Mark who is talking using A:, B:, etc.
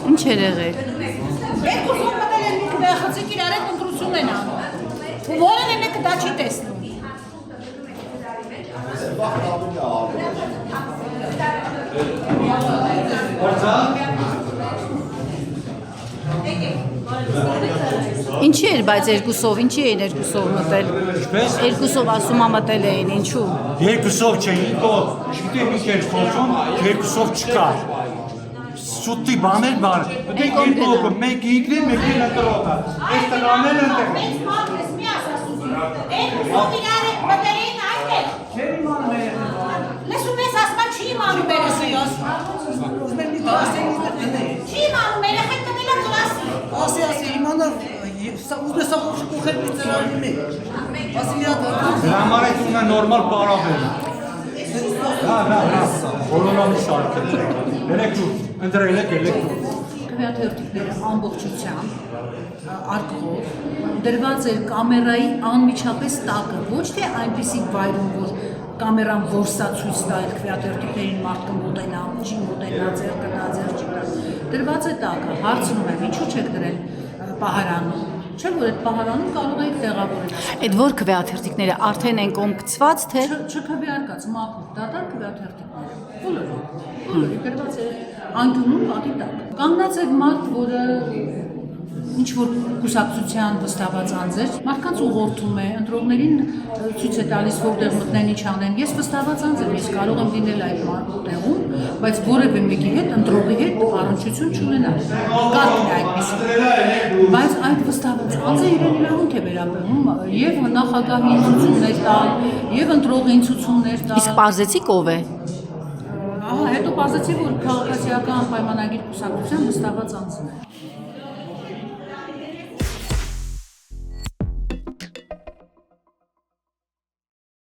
A: Ինչ էր եղել։
B: Երկու զոհ մտել են մի խցիկ իրար հետ ընտրություն են անում։ Ու որևէ մեկը դա չի տեսնում։
A: Ինչի էր, բայց երկուսով, ինչի էին երկուսով մտել։ Երկուսով ասում մտել էին, ինչու։
C: Երկուսով չէին, չգիտեմ ինչ էր խոսում, երկուսով չկար։ Սուտի բաներ բան, դեք երկու, մեկ իգրի, մեկի նտրողը։ Այս տղաներ ընդեղ։
B: Մեծ մարդես մի ասասուս։ Երկու իրար հետ մտել էին այնտեղ։
C: Չեր իմանում է։
B: Լսում ես ասма չի իմանում երեսիոս։ Չի իմանում երեխեք մտել է կլասի։
D: Ասի իմանա ուզում ես ախոք շկուխել մի ծրանի մեկ։ Ասիլիատը։
C: Դրա համար է ունը նորմալ պարավեր։ Հա, բոլորամի շարքել։ Երեքու, ընդրել եք։
E: Քվեաթերթիկները ամբողջությամբ արկղով դրված էր կամերայի անմիջապես տակը, ոչ թե այնպիսի վայրում, որ կամերան որսա ցույց տա այդ քվեաթերթիկներին մարդը մոտենա, չի մոտենա, ձեռ կտա, ձեռ չտա։ Դրված է տակը, հարցնում եմ, ինչու չեք դրել պահարանում։ Չէ՞ որ այդ պահարանում կարող եք տեղավորել։
A: Այդ որ քվեաթերթիկները արդեն են կոմկցված, թե
E: Չքվեարկած մաքուր, դատարկ քվեաթերթիկները։ Բոլորը դրված է անկյունում պատի տակ։ Կանգնած է մարդ, որը ինչ որ կուսակցության վստահված անձեր, մարդկանց ուղղորդում է, ընտրողներին ցույց է տալիս որտեղ մտնեն, ինչ անեն։ Ես վստահված անձ եմ, ես կարող եմ լինել այդ տեղում, բայց որևէ մեկի հետ, ընտրողի հետ առնչություն չունենալ։ Կարգն է այդպեսին։ Բայց այդ վստահված անձը իրեն իրավունք է վերաբերում եւ նախագահի ինձություններ տալ, եւ ընտրողի ինձություններ տալ։
A: իսկ պարզեցիք ով է։
E: Ահա, հետո պարզեցի, որ քաղաքացիական պայմանագիր կուսակցության վստահված անձն է։